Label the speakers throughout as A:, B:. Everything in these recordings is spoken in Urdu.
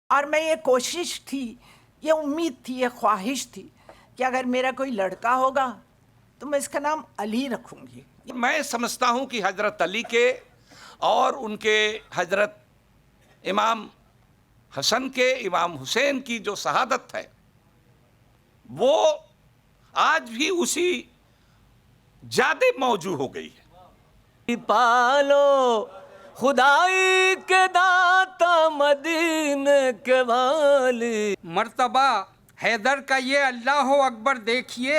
A: اور میں یہ کوشش تھی، یہ امید تھی، یہ خواہش تھی کہ اگر میرا کوئی لڑکا ہوگا تو میں اس کا نام علی رکھوں گی۔
B: میں سمجھتا ہوں کہ حضرت علی کے اور ان کے حضرت امام حسن کے، امام حسین کی جو شہادت ہے وہ آج بھی اسی زیادہ موجود ہو گئی ہے۔
C: پالو خدائی کے داتا مدینے کے والی،
D: مرتبہ حیدر کا یہ اللہ اکبر دیکھیے،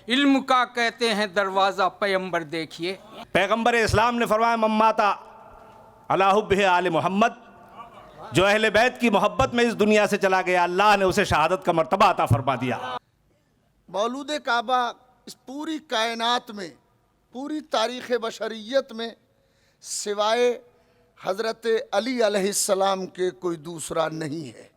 D: علم کا کہتے ہیں دروازہ پیمبر دیکھیے۔
E: پیغمبر اسلام نے فرمایا من ماتا علی حب آل محمد، جو اہل بیت کی محبت میں اس دنیا سے چلا گیا اللہ نے اسے شہادت کا مرتبہ عطا فرما دیا۔
F: مولود کعبہ اس پوری کائنات میں، پوری تاریخ بشریت میں سوائے حضرت علی علیہ السلام کے کوئی دوسرا نہیں ہے۔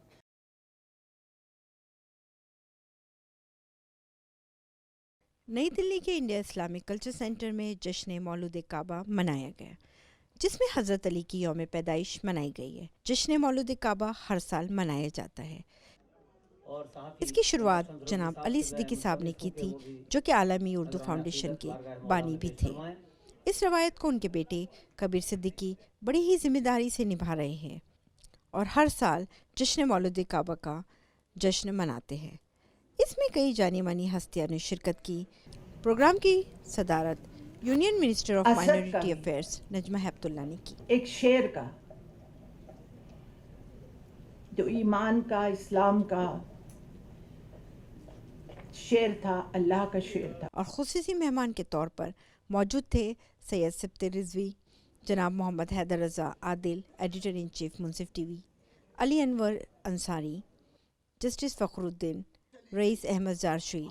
G: نئی دلی کے انڈیا اسلامک کلچر سینٹر میں جشن مولود کعبہ منایا گیا، جس میں حضرت علی کی یوم پیدائش منائی گئی ہے۔ جشن مولود کعبہ ہر سال منایا جاتا ہے۔ اس کی شروعات جناب علی صدیقی صاحب نے کی تھی، جو کہ عالمی اردو فاؤنڈیشن کے بانی بھی تھے۔ اس روایت کو ان کے بیٹے کبیر صدیقی بڑی ہی ذمہ داری سے نبھا رہے ہیں اور ہر سال جشن مولود کعبہ کا جشن مناتے ہیں۔ اس میں کئی جانی مانی ہستیاں نے شرکت کی۔ پروگرام کی صدارت Union Minister of Minority Affairs Najma Heptulla نے کی۔
A: ایک شعر کا جو ایمان کا، اسلام کا شعر تھا، اللہ کا شعر تھا۔
G: اور خصوصی مہمان کے طور پر موجود تھے سید سبت رضوی، جناب Mohammad Haider Raza Adil, editor in chief Munsif TV, Ali Anwar Ansari, justice Fakhruddin, رئیس احمد زارشوی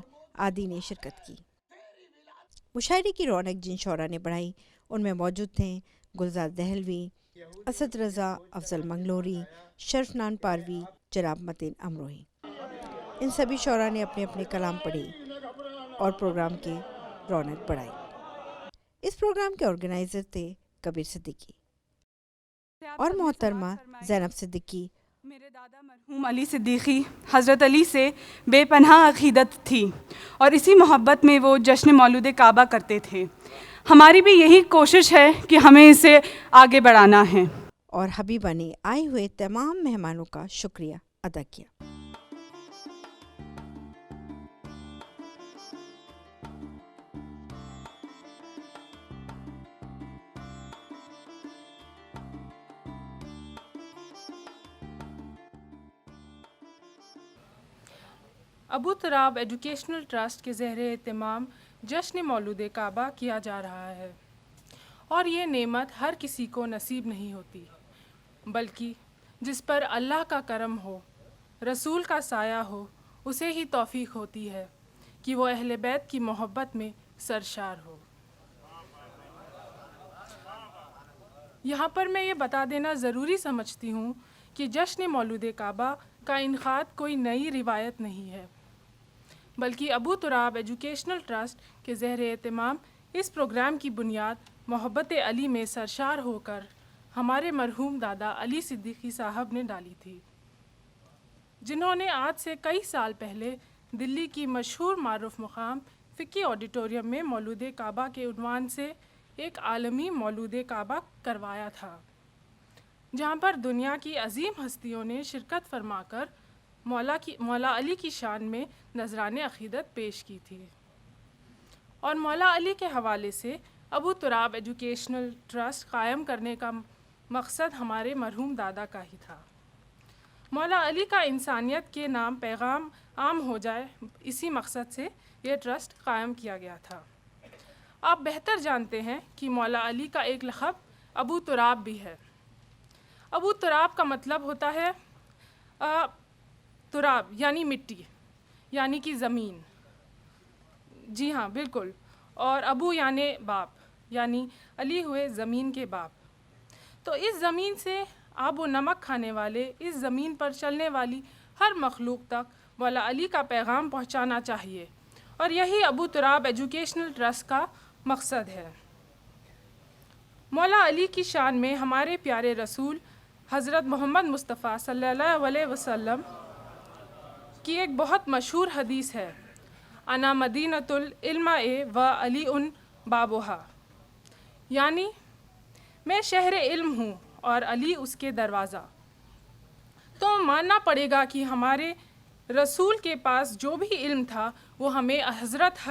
G: آدی نے شرکت کی۔ مشاعرے کی رونق جن شعراء نے بڑھائی ان میں موجود تھے گلزار دہلوی، اسد رضا افضل منگلوری، شرفنان پاروی، جناب متین امروہی۔ ان سبھی شعراء نے اپنے اپنے کلام پڑھی اور پروگرام کی رونق بڑھائی۔ اس پروگرام کے آرگنائزر تھے کبیر صدیقی اور محترمہ زینب صدیقی۔
H: میرے دادا مرحوم علی صدیقی حضرت علی سے بے پناہ عقیدت تھی اور اسی محبت میں وہ جشن مولود کعبہ کرتے تھے۔ ہماری بھی یہی کوشش ہے کہ ہمیں اسے آگے بڑھانا ہے۔
G: اور حبیبہ نے آئے ہوئے تمام مہمانوں کا شکریہ ادا کیا۔
I: ابو تراب ایجوکیشنل ٹرسٹ کے زیر اہتمام جشن مولود کعبہ کیا جا رہا ہے، اور یہ نعمت ہر کسی کو نصیب نہیں ہوتی، بلکہ جس پر اللہ کا کرم ہو، رسول کا سایہ ہو، اسے ہی توفیق ہوتی ہے کہ وہ اہل بیت کی محبت میں سرشار ہو۔ یہاں پر میں یہ بتا دینا ضروری سمجھتی ہوں کہ جشن مولود کعبہ کا انعقاد کوئی نئی روایت نہیں ہے، بلکہ ابو تراب ایجوکیشنل ٹرسٹ کے زیر اہتمام اس پروگرام کی بنیاد محبت علی میں سرشار ہو کر ہمارے مرحوم دادا علی صدیقی صاحب نے ڈالی تھی، جنہوں نے آج سے کئی سال پہلے دلی کی مشہور معروف مقام فقی آڈیٹوریم میں مولود کعبہ کے عنوان سے ایک عالمی مولود کعبہ کروایا تھا، جہاں پر دنیا کی عظیم ہستیوں نے شرکت فرما کر مولا علی کی شان میں نذران عقیدت پیش کی تھی، اور مولا علی کے حوالے سے ابو تراب ایجوکیشنل ٹرسٹ قائم کرنے کا مقصد ہمارے مرحوم دادا کا ہی تھا۔ مولا علی کا انسانیت کے نام پیغام عام ہو جائے، اسی مقصد سے یہ ٹرسٹ قائم کیا گیا تھا۔ آپ بہتر جانتے ہیں کہ مولا علی کا ایک لقب ابو تراب بھی ہے۔ ابو تراب کا مطلب ہوتا ہے تراب یعنی مٹی، یعنی کہ زمین، جی ہاں بالکل، اور ابو یعنی باپ، یعنی علی ہوئے زمین کے باپ۔ تو اس زمین سے آب و نمک کھانے والے، اس زمین پر چلنے والی ہر مخلوق تک مولا علی کا پیغام پہنچانا چاہیے، اور یہی ابو تراب ایجوکیشنل ٹرسٹ کا مقصد ہے۔ مولا علی کی شان میں ہمارے پیارے رسول حضرت محمد مصطفیٰ صلی اللہ علیہ وسلم کی ایک بہت مشہور حدیث ہے، انا مدینۃ العلم و علی ان بابوہا، یعنی میں شہر علم ہوں اور علی اس کے دروازہ۔ تو ماننا پڑے گا کہ ہمارے رسول کے پاس جو بھی علم تھا وہ ہمیں حضرت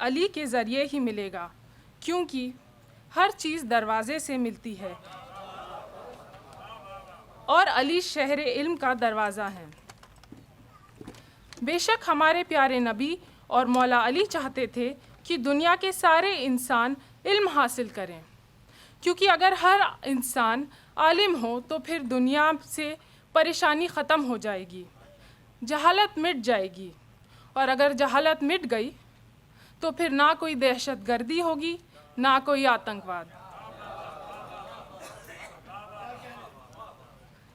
I: علی کے ذریعے ہی ملے گا، کیونکہ ہر چیز دروازے سے ملتی ہے اور علی شہر علم کا دروازہ ہے۔ بے شک ہمارے پیارے نبی اور مولا علی چاہتے تھے کہ دنیا کے سارے انسان علم حاصل کریں، کیونکہ اگر ہر انسان عالم ہو تو پھر دنیا سے پریشانی ختم ہو جائے گی، جہالت مٹ جائے گی، اور اگر جہالت مٹ گئی تو پھر نہ کوئی دہشت گردی ہوگی، نہ کوئی آتنکواد۔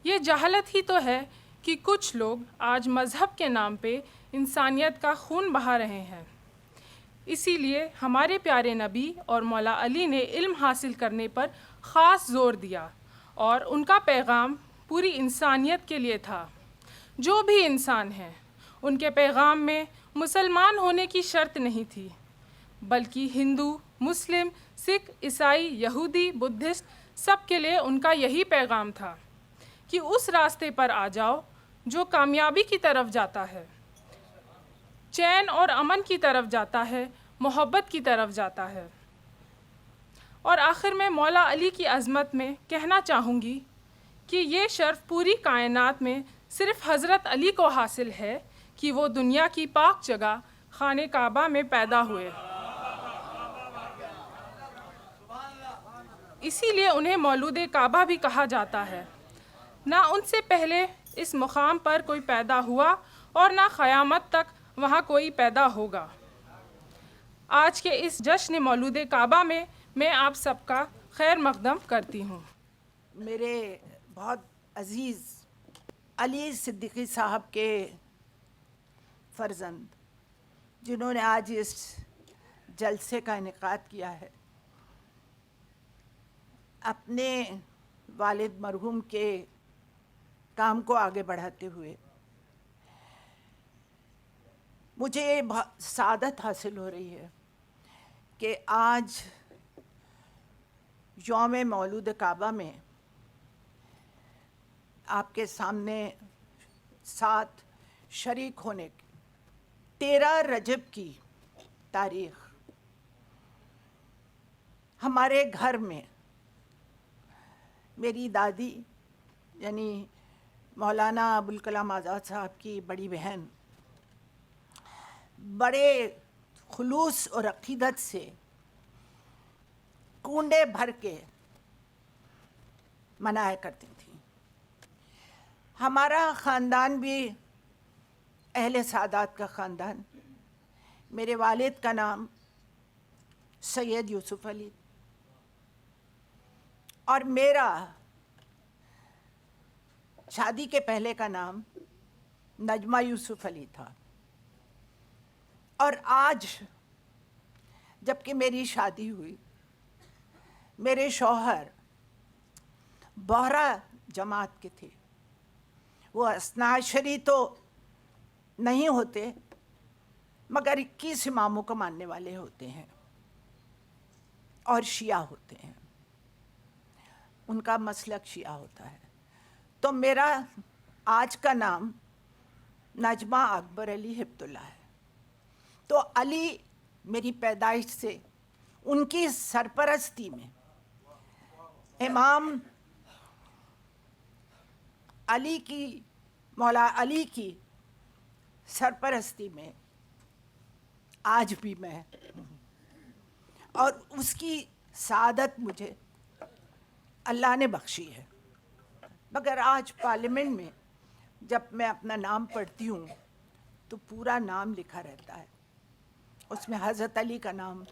I: یہ جہالت ہی تو ہے کہ کچھ لوگ آج مذہب کے نام پہ انسانیت کا خون بہا رہے ہیں۔ اسی لیے ہمارے پیارے نبی اور مولا علی نے علم حاصل کرنے پر خاص زور دیا، اور ان کا پیغام پوری انسانیت کے لیے تھا۔ جو بھی انسان ہیں ان کے پیغام میں مسلمان ہونے کی شرط نہیں تھی، بلکہ ہندو، مسلم، سکھ، عیسائی، یہودی، بدھسٹ سب کے لیے ان کا یہی پیغام تھا کہ اس راستے پر آ جاؤ جو کامیابی کی طرف جاتا ہے، چین اور امن کی طرف جاتا ہے، محبت کی طرف جاتا ہے۔ اور آخر میں مولا علی کی عظمت میں کہنا چاہوں گی کہ یہ شرف پوری کائنات میں صرف حضرت علی کو حاصل ہے کہ وہ دنیا کی پاک جگہ خانہ کعبہ میں پیدا ہوئے، اسی لیے انہیں مولود کعبہ بھی کہا جاتا ہے۔ نہ ان سے پہلے اس مقام پر کوئی پیدا ہوا اور نہ قیامت تک وہاں کوئی پیدا ہوگا۔ آج کے اس جشن مولود کعبہ میں میں آپ سب کا خیر مقدم کرتی ہوں۔
A: میرے بہت عزیز علی صدیقی صاحب کے فرزند جنہوں نے آج اس جلسے کا انعقاد کیا ہے، اپنے والد مرحوم کے کام کو آگے بڑھاتے ہوئے مجھے بہت سعادت حاصل ہو رہی ہے کہ آج یوم مولود کعبہ میں آپ کے سامنے ساتھ شریک ہونے کی 13 رجب کی تاریخ ہمارے گھر میں میری دادی یعنی مولانا ابوالکلام آزاد صاحب کی بڑی بہن بڑے خلوص اور عقیدت سے کنڈے بھر کے منایا کرتی تھیں۔ ہمارا خاندان بھی اہل سعادات کا خاندان، میرے والد کا نام سید یوسف علی اور میرا شادی کے پہلے کا نام نجمہ یوسف علی تھا، اور آج جب کہ میری شادی ہوئی میرے شوہر بہرہ جماعت کے تھے، وہ اثنا عشری تو نہیں ہوتے مگر 21 اماموں کو ماننے والے ہوتے ہیں اور شیعہ ہوتے ہیں، ان کا مسلک شیعہ ہوتا ہے۔ تو میرا آج کا نام نجمہ اکبر علی ہبت اللہ ہے۔ تو علی میری پیدائش سے ان کی سرپرستی میں امام علی کی مولا علی کی سرپرستی میں آج بھی میں اور اس کی سعادت مجھے اللہ نے بخشی ہے۔ مگر آج پارلیمنٹ میں جب میں اپنا نام پڑھتی ہوں تو پورا نام لکھا رہتا ہے، اس میں حضرت علی کا نام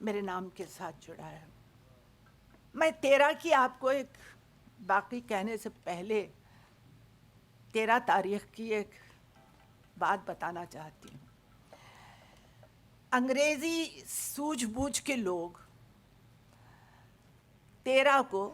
A: میرے نام کے ساتھ جڑا ہے۔ میں 13 کی آپ کو ایک باقی کہنے سے پہلے 13 تاریخ کی ایک بات بتانا چاہتی ہوں۔ انگریزی سوجھ بوجھ کے لوگ 13 کو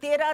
A: 13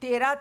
A: 13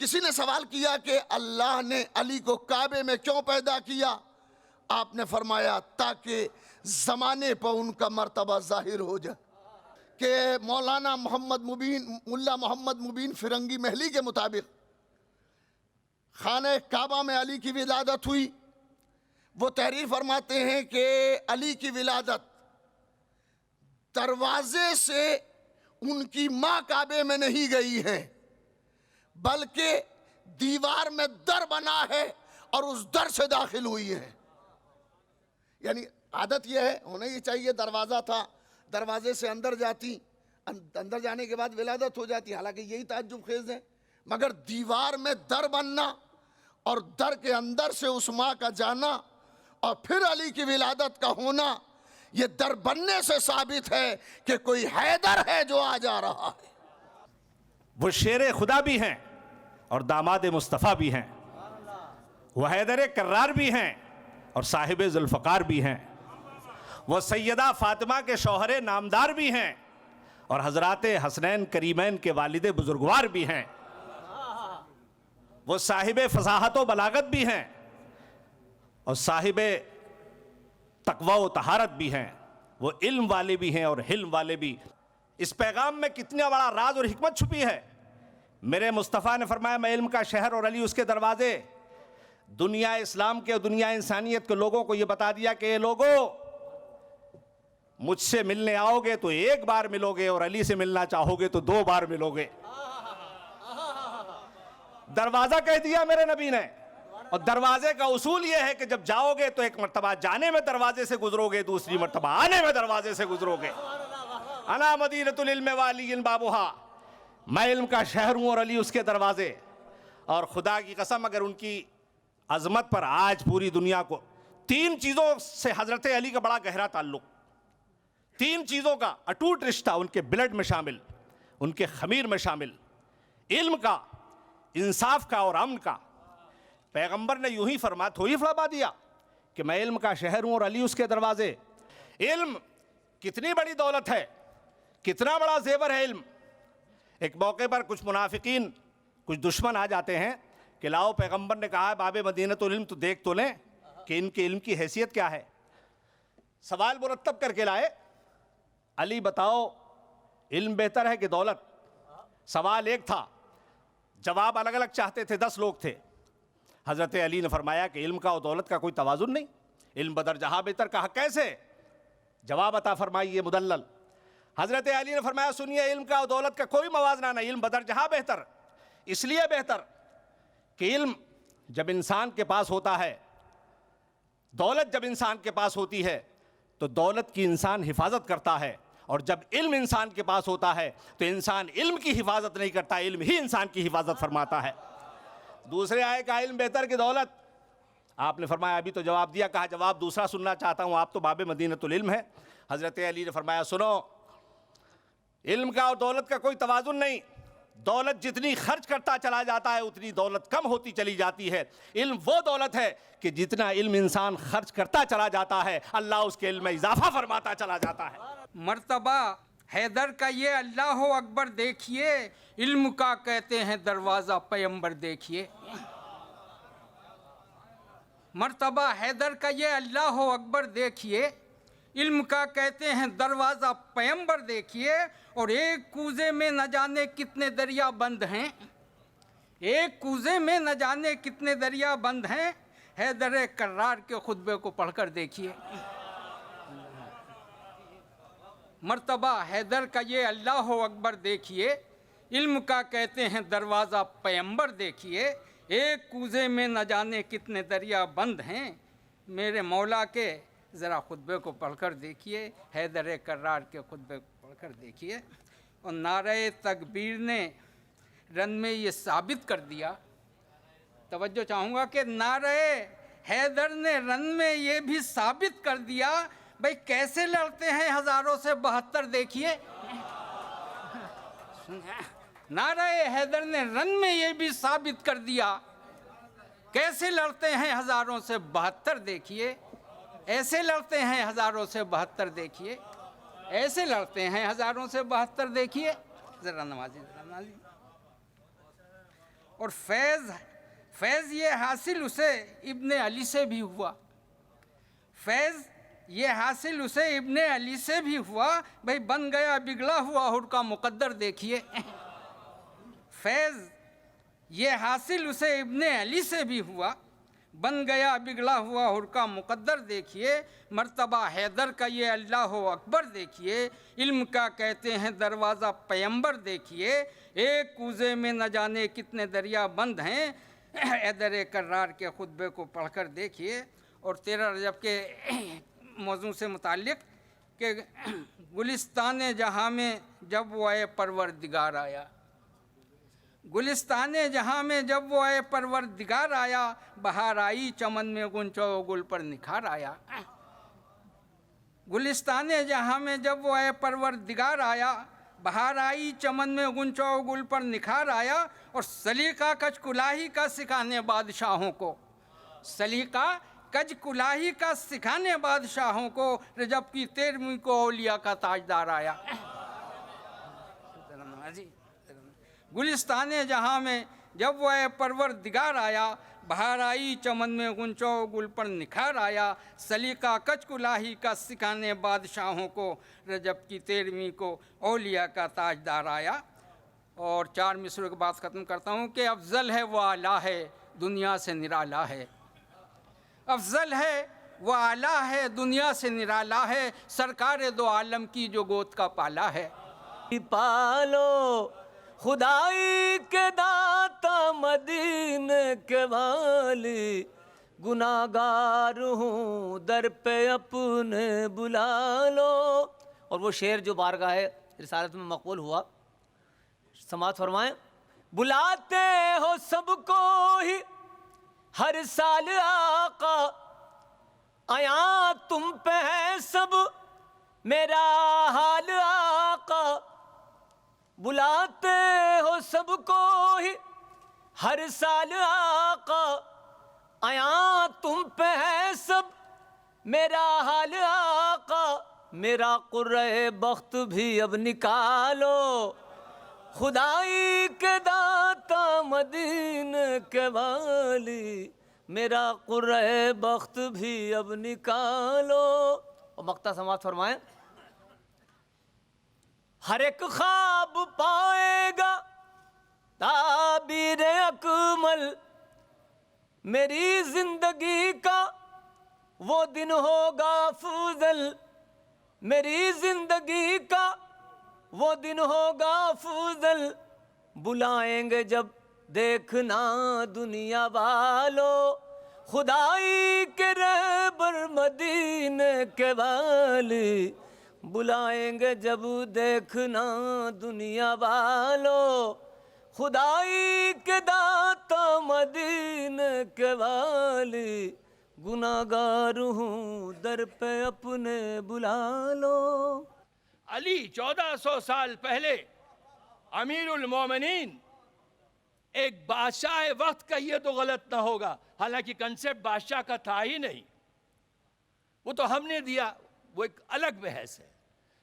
F: کسی نے سوال کیا کہ اللہ نے علی کو کعبے میں کیوں پیدا کیا؟ آپ نے فرمایا تاکہ زمانے پر ان کا مرتبہ ظاہر ہو جائے. کہ مولانا ملا محمد مبین فرنگی محلی کے مطابق خانہ کعبہ میں علی کی ولادت ہوئی. وہ تحریر فرماتے ہیں کہ علی کی ولادت دروازے سے ان کی ماں کعبے میں نہیں گئی ہے، بلکہ دیوار میں در بنا ہے اور اس در سے داخل ہوئی ہے. یعنی عادت یہ ہے، ہونا یہ چاہیے دروازہ تھا، دروازے سے اندر جاتی، اندر جانے کے بعد ولادت ہو جاتی، حالانکہ یہی تعجب خیز ہے. مگر دیوار میں در بننا اور در کے اندر سے اس ماں کا جانا اور پھر علی کی ولادت کا ہونا، یہ در بننے سے ثابت ہے کہ کوئی حیدر ہے جو آ جا رہا ہے.
E: وہ شیر خدا بھی ہیں اور داماد مصطفیٰ بھی ہیں، وہ حیدر کرار بھی ہیں اور صاحب ذوالفقار بھی ہیں، وہ سیدہ فاطمہ کے شوہر نامدار بھی ہیں اور حضرات حسنین کریمین کے والد بزرگوار بھی ہیں، وہ صاحب فصاحت و بلاغت بھی ہیں اور صاحب تقوی و طہارت بھی ہیں، وہ علم والے بھی ہیں اور حلم والے بھی. اس پیغام میں کتنا بڑا راز اور حکمت چھپی ہے. میرے مصطفیٰ نے فرمایا میں علم کا شہر اور علی اس کے دروازے. دنیا اسلام کے اور دنیا انسانیت کے لوگوں کو یہ بتا دیا کہ اے لوگوں، مجھ سے ملنے آؤ گے تو ایک بار ملو گے اور علی سے ملنا چاہو گے تو 2 بار ملو گے. دروازہ کہہ دیا میرے نبی نے. اور دروازے کا اصول یہ ہے کہ جب جاؤ گے تو ایک مرتبہ جانے میں دروازے سے گزرو گے، دوسری مرتبہ آنے میں دروازے سے گزرو گے. انا مدینۃ العلم وعلی بابھا، میں علم کا شہر ہوں اور علی اس کے دروازے. اور خدا کی قسم اگر ان کی عظمت پر آج پوری دنیا کو 3 چیزوں سے حضرت علی کا بڑا گہرا تعلق، 3 چیزوں کا اٹوٹ رشتہ ان کے بلڈ میں شامل، ان کے خمیر میں شامل، علم کا، انصاف کا اور امن کا. پیغمبر نے یوں ہی فرما دیا کہ میں علم کا شہر ہوں اور علی اس کے دروازے. علم کتنی بڑی دولت ہے، کتنا بڑا زیور ہے علم. ایک موقع پر کچھ منافقین، کچھ دشمن آ جاتے ہیں کہ لاؤ پیغمبر نے کہا ہے باب مدینۃ العلم تو دیکھ تو لیں کہ ان کے علم کی حیثیت کیا ہے. سوال مرتب کر کے لائے، علی بتاؤ علم بہتر ہے کہ دولت؟ سوال ایک تھا، جواب الگ الگ چاہتے تھے، 10 لوگ تھے. حضرت علی نے فرمایا کہ علم کا اور دولت کا کوئی توازن نہیں، علم بدر جہاں بہتر. کہا کیسے؟ جواب عطا فرمائیے مدلل. حضرت علی نے فرمایا سنیے، علم کا اور دولت کا کوئی موازنہ نہیں، علم بدر جہاں بہتر. اس لیے بہتر کہ علم جب انسان کے پاس ہوتا ہے، دولت جب انسان کے پاس ہوتی ہے تو دولت کی انسان حفاظت کرتا ہے، اور جب علم انسان کے پاس ہوتا ہے تو انسان علم کی حفاظت نہیں کرتا، علم ہی انسان کی حفاظت فرماتا ہے. دوسرے آئے کہ علم بہتر کہ دولت؟ آپ نے فرمایا ابھی تو جواب دیا. کہا جواب دوسرا سننا چاہتا ہوں، آپ تو باب مدینۃ العلم ہے. حضرت علی نے فرمایا سنو، علم کا اور دولت کا کوئی توازن نہیں. دولت جتنی خرچ کرتا چلا جاتا ہے اتنی دولت کم ہوتی چلی جاتی ہے. علم وہ دولت ہے کہ جتنا علم انسان خرچ کرتا چلا جاتا ہے اللہ اس کے علم میں اضافہ فرماتا چلا جاتا ہے.
D: مرتبہ حیدر کا یہ اللہ اکبر دیکھیے، علم کا کہتے ہیں دروازہ پیمبر دیکھیے. مرتبہ حیدر کا یہ اللہ اکبر دیکھیے، علم کا کہتے ہیں دروازہ پیمبر دیکھیے. اور ایک کوزے میں نہ جانے کتنے دریا بند ہیں، ایک کوزے میں نہ جانے کتنے دریا بند ہیں. حیدر کرار کے خطبے کو پڑھ کر دیکھیے. مرتبہ حیدر کا یہ اللہ اکبر دیکھیے، علم کا کہتے ہیں دروازہ پیمبر دیکھیے. ایک کوزے میں نہ جانے کتنے دریا بند ہیں. میرے مولا کے ذرا خطبے کو پڑھ کر دیکھیے، حیدر کرار کے خطبے کو پڑھ کر دیکھیے. اور نعرہ تکبیر نے رن میں یہ ثابت کر دیا. توجہ چاہوں گا کہ نعرہ حیدر نے رن میں یہ بھی ثابت کر دیا بھئی کیسے لڑتے ہیں 1000 سے 72 دیکھیے. نعرہ حیدر نے رن میں یہ بھی ثابت کر دیا کیسے لڑتے ہیں 1000 سے 72 دیکھیے. ایسے لڑتے ہیں 1000 سے 72 دیکھیے، ایسے لڑتے ہیں 1000 سے 72 دیکھیے. ذرا نمازی. اور فیض یہ حاصل اسے ابن علی سے بھی ہوا، فیض یہ حاصل اسے ابن علی سے بھی ہوا، بھئی بن گیا بگڑا ہوا ہر کا مقدر دیکھیے، فیض یہ حاصل اسے ابن علی سے بھی ہوا، بن گیا بگڑا ہوا ہر کا مقدر دیکھیے، مرتبہ حیدر کا یہ اللہ اکبر دیکھیے، علم کا کہتے ہیں دروازہ پیمبر دیکھیے، ایک کوزے میں نہ جانے کتنے دریا بند ہیں، حیدر کرار کے خطبے کو پڑھ کر دیکھیے۔ اور 13 رجب کے موضوع سے متعلق کہ گلستان جہاں میں جب وہ آئے پروردگار آیا، گلستان جہاں میں جب وہ آئے پروردگار آیا، بہار آئی چمن میں غنچہ و گل پر نکھار آیا، گلستان جہاں میں جب وہ آئے پروردگار آیا، بہار آئی چمن میں غنچہ و گل پر نکھار آیا، اور سلیقہ کج کلاہی کا سکھانے بادشاہوں کو، سلیقہ کج کلاہی کا سکھانے بادشاہوں کو، رجب کی 13ویں کو اولیاء کا تاجدار آیا۔ گلستان جہاں میں جب وہ آئے پروردگار آیا، بہار آئی چمن میں غنچہ و گل پر نکھار آیا، سلیقہ کج کلاہی کا سکھانے بادشاہوں کو، رجب کی 13ویں کو اولیاء کا تاجدار آیا۔ اور 4 مصروں کے بعد ختم کرتا ہوں کہ افضل ہے وہ اعلیٰ ہے دنیا سے نرالا ہے، افضل ہے وہ اعلیٰ ہے دنیا سے نرالا ہے، سرکار دو عالم کی جو گود کا پالا ہے۔
C: پالو خدائی کے داتا مدینے کے والی، گناہگار ہوں در پہ اپنے بلا لو۔ اور وہ شعر جو بارگاہ رسالت میں مقبول ہوا، سماعت فرمائیں۔ بلاتے ہو سب کو ہی ہر سال آقا، آیا تم پہ ہے سب میرا حال آقا، بلاتے ہو سب کو ہی ہر سال آقا، آیا تم پہ ہے سب میرا حال آقا، میرا قرۂ بخت بھی اب نکالو، خدائی کے داتا مدینے کے والی، میرا قرۂ بخت بھی اب نکالو۔ اور مقطع سماعت فرمائیں۔ ہر ایک خواب پائے گا تعبیر اکمل، میری زندگی کا وہ دن ہوگا افضل، میری زندگی کا وہ دن ہوگا افضل، بلائیں گے جب دیکھنا دنیا والو، خدائی کے رہبر مدینے کے والی، بلائیں گے جب دیکھنا دنیا والو، خدائی کے داتا مدینے کے والی، گناہگار ہوں در پہ اپنے بلا لو۔
J: علی 1400 سال پہلے امیر المومنین، ایک بادشاہ وقت کا یہ تو غلط نہ ہوگا، حالانکہ کنسیپٹ بادشاہ کا تھا ہی نہیں، وہ تو ہم نے دیا، وہ ایک الگ بحث ہے،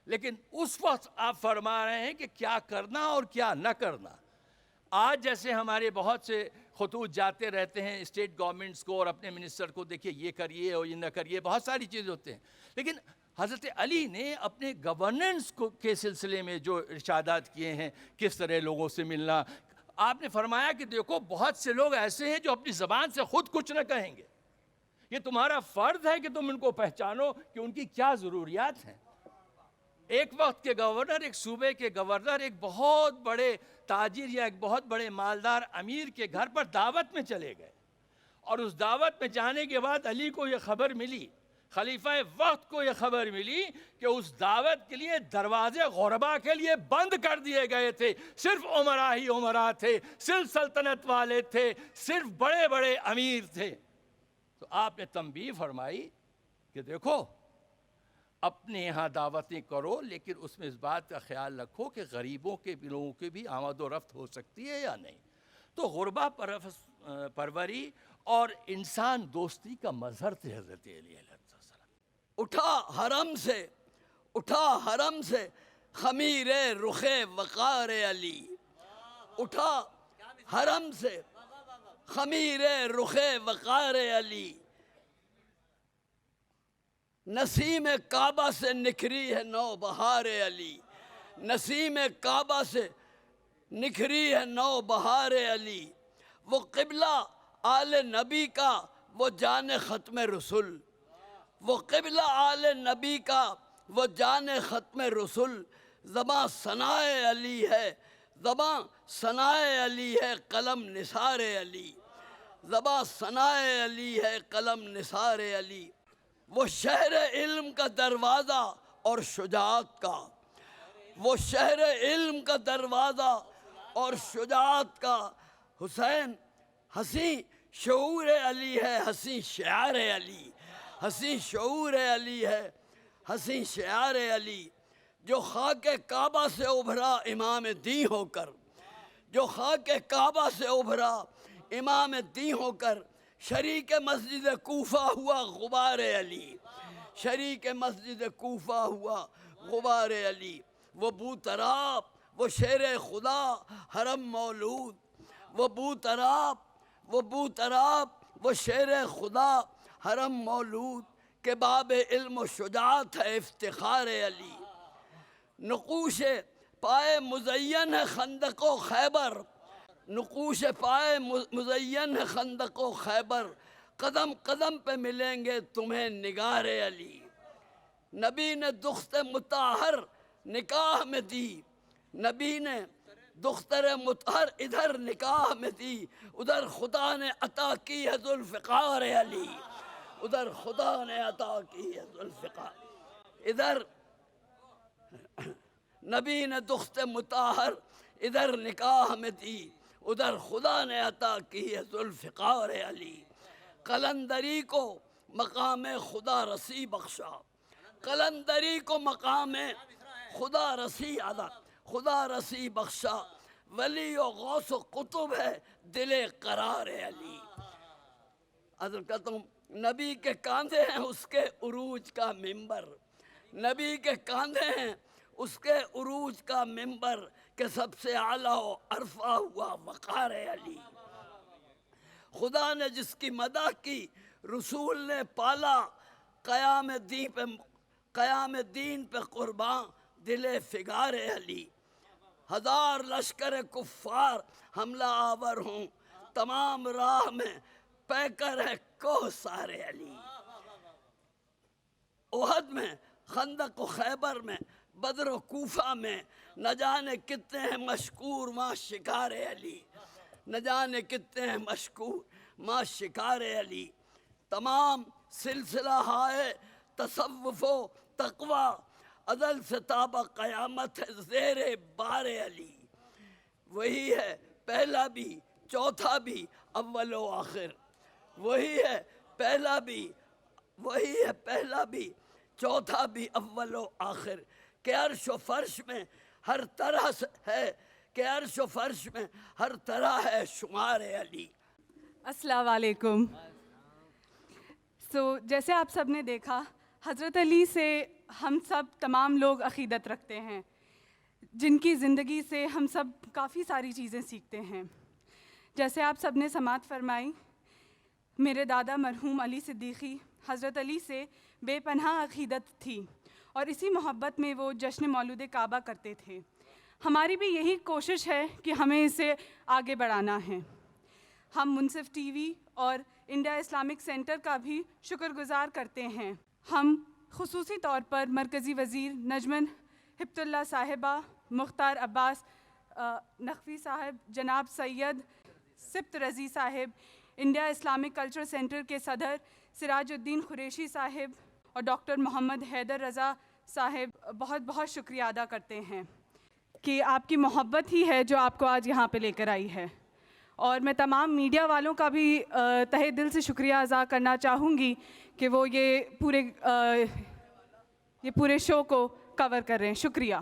J: لیکن اس وقت آپ فرما رہے ہیں کہ کیا کرنا اور کیا نہ کرنا۔ آج جیسے ہمارے بہت سے خطوط جاتے رہتے ہیں اسٹیٹ گورنمنٹس کو اور اپنے منسٹر کو، دیکھیے یہ کریے اور یہ نہ کریے، بہت ساری چیزیں ہوتے ہیں، لیکن حضرت علی نے اپنے گورننس کے سلسلے میں جو ارشادات کیے ہیں، کس طرح لوگوں سے ملنا، آپ نے فرمایا کہ دیکھو بہت سے لوگ ایسے ہیں جو اپنی زبان سے خود کچھ نہ کہیں گے، یہ تمہارا فرض ہے کہ تم ان کو پہچانو کہ ان کی کیا ضروریات ہیں۔ ایک وقت کے گورنر، ایک صوبے کے گورنر ایک بہت بڑے تاجر یا ایک بہت بڑے مالدار امیر کے گھر پر دعوت میں چلے گئے، اور اس دعوت میں جانے کے بعد علی کو یہ خبر ملی، خلیفہ وقت کو یہ خبر ملی کہ اس دعوت کے لیے دروازے غربا کے لیے بند کر دیے گئے تھے، صرف عمرا ہی عمرا تھے، صرف سلطنت والے تھے، صرف بڑے بڑے امیر تھے۔ تو آپ نے تنبیہ فرمائی کہ دیکھو اپنے یہاں دعوتیں کرو، لیکن اس میں اس بات کا خیال رکھو کہ غریبوں کے لوگوں کی بھی آمد و رفت ہو سکتی ہے یا نہیں۔ تو غربا پروری اور انسان دوستی کا مظہر تھے حضرت علی علیہ السلام۔
K: اٹھا حرم سے خمیر رخ وقار علی، اٹھا حرم سے خمیر رخ وقار علی، نسیم کعبہ سے نکھری ہے نو بہار علی، نسیم کعبہ سے نکھری ہے نو بہار علی، وہ قبلہ آل نبی کا وہ جان ختم رسول، وہ قبلہ آل نبی کا وہ جان ختم رسول، زباں ثنائے علی ہے، زباں ثنائے علی ہے قلم نثار علی، زباں ثنائے علی ہے قلم نثار علی، وہ شہر علم کا دروازہ اور شجاعت کا، وہ شہر علم کا دروازہ اور شجاعت کا، حسین حسین شعور علی ہے حسین شعار علی، حسین شعور علی ہے حسین شعار علی، جو خاک کعبہ سے ابھرا امام دین ہو کر، جو خاک کعبہ سے ابھرا امام دین ہو کر، شریک مسجد کوفہ ہوا غبار علی، شریک مسجد کوفہ ہوا غبار علی، وہ بوتراب وہ شیر خدا حرم مولود، وہ بوتراب وہ بوتراب وہ شیر خدا حرم مولود، کے باب علم و شجاعت ہے افتخار علی، نقوش پائے مزین ہے خندق و خیبر، نقوش پائے مزین ہے خندق و خیبر، قدم قدم پہ ملیں گے تمہیں نگار علی، نبی نے دخت مطہر نکاح میں دی، نبی نے دختر مطہر ادھر نکاح میں دی، ادھر خدا نے عطا کی ہے ذوالفقار علی، ادھر خدا نے عطا کی ہے ذوالفقار، ادھر نبی نے دخت مطہر ادھر نکاح میں دی، ادھر خدا نے عطا کی ہے ذوالفقار علی، قلندری کو مقام خدا رسی بخشا، قلندری کو مقام خدا رسی خدا رسی بخشا، ولی و غوث و قطب ہے دل قرار علی، عرض کرتا ہوں نبی کے کاندھے ہیں اس کے عروج کا منبر، نبی کے کاندھے ہیں اس کے عروج کا منبر، کہ سب سے اعلیٰ و عرفہ ہوا وقار علی، خدا نے جس کی مدح کی رسول نے پالا، قیام دین پہ قرباں دل فگار علی، ہزار لشکر کفار حملہ آور ہوں، تمام راہ میں پیکر ہے کوہ سار علی، احد میں خندق و خیبر میں بدر و کوفہ میں نہ جانے کتنے ہیں مشکور ماں شکار علی، نہ جانے کتنے ہیں مشکور ماں شکار علی، تمام سلسلہ ہائے تصوف و تقوی ازل سے تابع قیامت ہے زیر بار علی، وہی ہے پہلا بھی چوتھا بھی اول و آخر، وہی ہے پہلا بھی چوتھا بھی اول و آخر، کہ عرش و فرش میں ہر طرح ہے، کہ عرش و فرش میں ہر طرح ہے شمار علی۔
H: السلام علیکم۔ جیسے آپ سب نے دیکھا، حضرت علی سے ہم سب تمام لوگ عقیدت رکھتے ہیں، جن کی زندگی سے ہم سب کافی ساری چیزیں سیکھتے ہیں۔ جیسے آپ سب نے سماعت فرمائی، میرے دادا مرحوم علی صدیقی حضرت علی سے بے پناہ عقیدت تھی، اور اسی محبت میں وہ جشن مولود کعبہ کرتے تھے۔ ہماری بھی یہی کوشش ہے کہ ہمیں اسے آگے بڑھانا ہے۔ ہم منصف ٹی وی اور انڈیا اسلامک سینٹر کا بھی شکر گزار کرتے ہیں۔ ہم خصوصی طور پر مرکزی وزیر نجمن ہبت اللہ صاحبہ، مختار عباس نقوی صاحب، جناب سید سبت رضی صاحب، انڈیا اسلامک کلچر سینٹر کے صدر سراج الدین قریشی صاحب اور ڈاکٹر محمد حیدر رضا صاحب بہت بہت شکریہ ادا کرتے ہیں کہ آپ کی محبت ہی ہے جو آپ کو آج یہاں پہ لے کر آئی ہے۔ اور میں تمام میڈیا والوں کا بھی تہہ دل سے شکریہ ادا کرنا چاہوں گی کہ وہ یہ پورے شو کو کور کر رہے ہیں۔ شکریہ۔